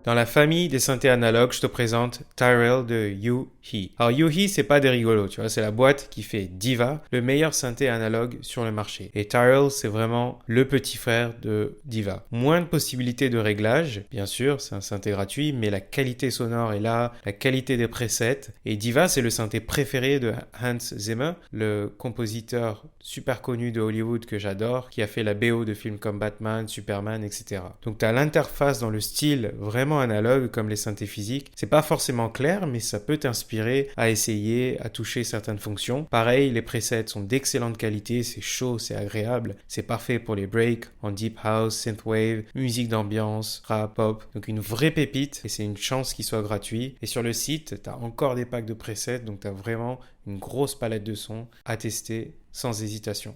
Dans la famille des synthés analogues, je te présente Tyrell de U-He. Alors U-He, c'est pas des rigolos, tu vois, c'est la boîte qui fait Diva, le meilleur synthé analogue sur le marché. Et Tyrell, c'est vraiment le petit frère de Diva. Moins de possibilités de réglage, bien sûr, c'est un synthé gratuit, mais la qualité sonore est là, la qualité des presets. Et Diva, c'est le synthé préféré de Hans Zimmer, le compositeur super connu de Hollywood que j'adore, qui a fait la BO de films comme Batman, Superman, etc. Donc tu as l'interface dans le style vraiment analogue comme les synthés physiques. C'est pas forcément clair, mais ça peut t'inspirer à essayer, à toucher certaines fonctions. Pareil, les presets sont d'excellente qualité, c'est chaud, c'est agréable, c'est parfait pour les breaks en deep house, synthwave, musique d'ambiance, rap, pop. Donc une vraie pépite et c'est une chance qu'il soit gratuit. Et sur le site, tu as encore des packs de presets, donc tu as vraiment une grosse palette de sons à tester sans hésitation.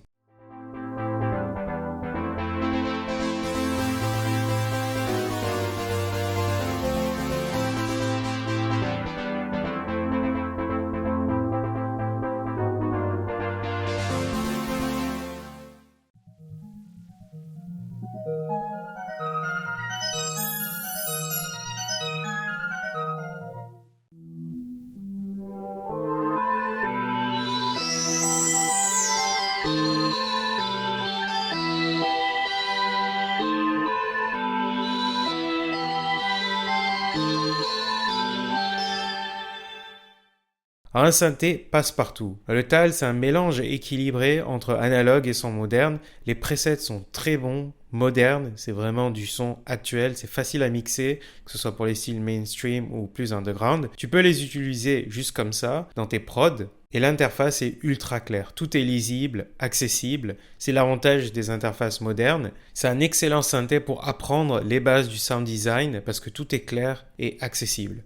Alors, un synthé passe partout. Le TAL, c'est un mélange équilibré entre analogue et son moderne. Les presets sont très bons, modernes, c'est vraiment du son actuel, c'est facile à mixer, que ce soit pour les styles mainstream ou plus underground. Tu peux les utiliser juste comme ça, dans tes prods, et l'interface est ultra claire. Tout est lisible, accessible. C'est l'avantage des interfaces modernes. C'est un excellent synthé pour apprendre les bases du sound design parce que tout est clair et accessible.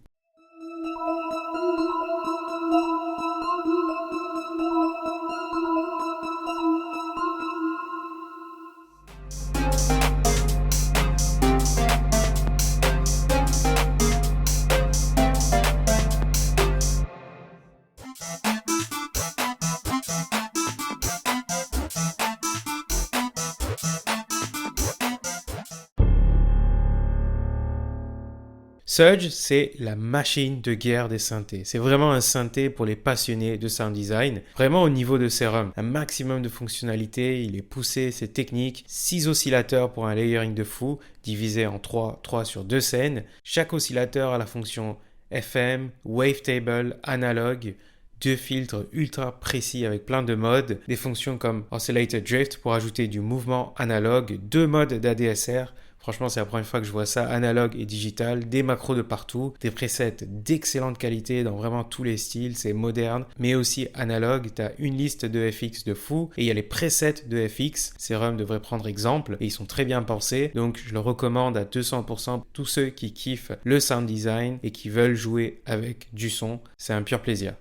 Surge, c'est la machine de guerre des synthés. C'est vraiment un synthé pour les passionnés de sound design. Vraiment au niveau de Serum, un maximum de fonctionnalités, il est poussé, c'est technique. 6 oscillateurs pour un layering de fou, divisé en 3 sur 2 scènes. Chaque oscillateur a la fonction FM, wavetable, analogue. 2 filtres ultra précis avec plein de modes, des fonctions comme Oscillator Drift pour ajouter du mouvement analogue, 2 modes d'ADSR. Franchement, c'est la première fois que je vois ça, analogue et digital, des macros de partout, des presets d'excellente qualité dans vraiment tous les styles, c'est moderne, mais aussi analogue. Tu as une liste de FX de fou et il y a les presets de FX. Serum devrait prendre exemple et ils sont très bien pensés, donc je le recommande à 200% pour tous ceux qui kiffent le sound design et qui veulent jouer avec du son. C'est un pur plaisir.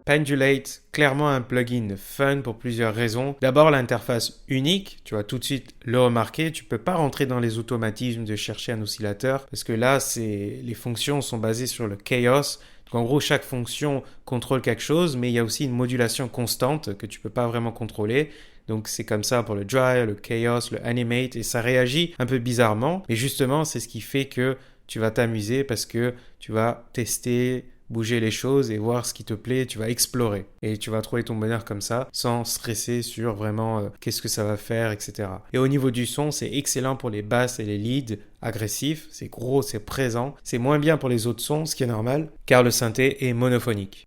Pendulate, clairement un plugin fun pour plusieurs raisons. D'abord, l'interface unique, tu vas tout de suite le remarquer. Tu peux pas rentrer dans les automatismes de chercher un oscillateur parce que là, les fonctions sont basées sur le chaos. Donc en gros, chaque fonction contrôle quelque chose, mais il y a aussi une modulation constante que tu peux pas vraiment contrôler. Donc c'est comme ça pour le dry, le chaos, le animate, et ça réagit un peu bizarrement. Mais justement, c'est ce qui fait que tu vas t'amuser parce que tu vas tester, bouger les choses et voir ce qui te plaît, tu vas explorer. Et tu vas trouver ton bonheur comme ça, sans stresser sur vraiment qu'est-ce que ça va faire, etc. Et au niveau du son, c'est excellent pour les basses et les leads agressifs. C'est gros, c'est présent. C'est moins bien pour les autres sons, ce qui est normal, car le synthé est monophonique.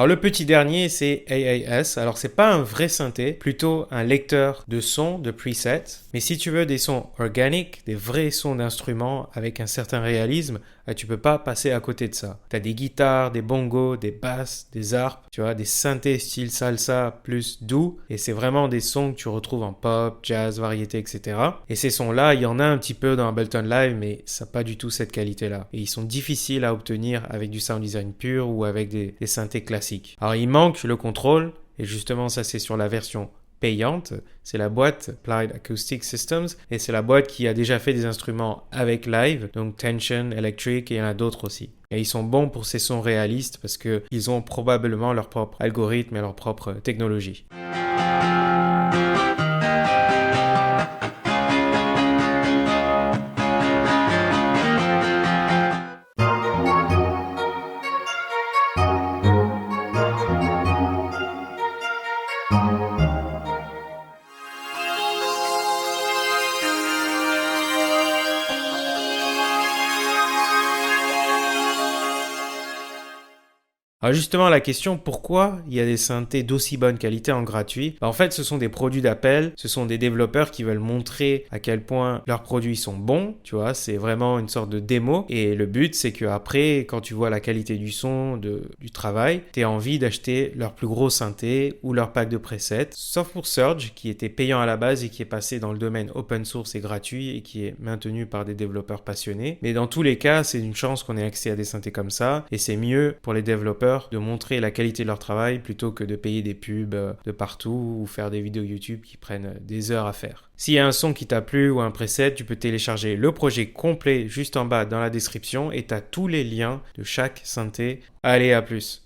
Alors le petit dernier, c'est AAS. Alors c'est pas un vrai synthé, plutôt un lecteur de sons, de presets. Mais si tu veux des sons organiques, des vrais sons d'instruments avec un certain réalisme, tu peux pas passer à côté de ça. Tu as des guitares, des bongos, des basses, des harpes, tu vois, des synthés style salsa plus doux. Et c'est vraiment des sons que tu retrouves en pop, jazz, variété, etc. Et ces sons-là, il y en a un petit peu dans Ableton Live, mais ça n'a pas du tout cette qualité-là. Et ils sont difficiles à obtenir avec du sound design pur ou avec des synthés classiques. Alors il manque le contrôle, et justement ça c'est sur la version payante, c'est la boîte Applied Acoustic Systems et c'est la boîte qui a déjà fait des instruments avec live, donc Tension, Electric et il y en a d'autres aussi. Et ils sont bons pour ces sons réalistes parce qu'ils ont probablement leur propre algorithme et leur propre technologie. Alors justement, la question, pourquoi il y a des synthés d'aussi bonne qualité en gratuit? En fait, ce sont des produits d'appel, ce sont des développeurs qui veulent montrer à quel point leurs produits sont bons, tu vois, c'est vraiment une sorte de démo. Et le but, c'est qu'après, quand tu vois la qualité du son, du travail, tu as envie d'acheter leur plus gros synthé ou leur pack de presets, sauf pour Surge, qui était payant à la base et qui est passé dans le domaine open source et gratuit et qui est maintenu par des développeurs passionnés. Mais dans tous les cas, c'est une chance qu'on ait accès à des synthés comme ça et c'est mieux pour les développeurs de montrer la qualité de leur travail plutôt que de payer des pubs de partout ou faire des vidéos YouTube qui prennent des heures à faire. S'il y a un son qui t'a plu ou un preset, tu peux télécharger le projet complet juste en bas dans la description et tu as tous les liens de chaque synthé. Allez, à plus!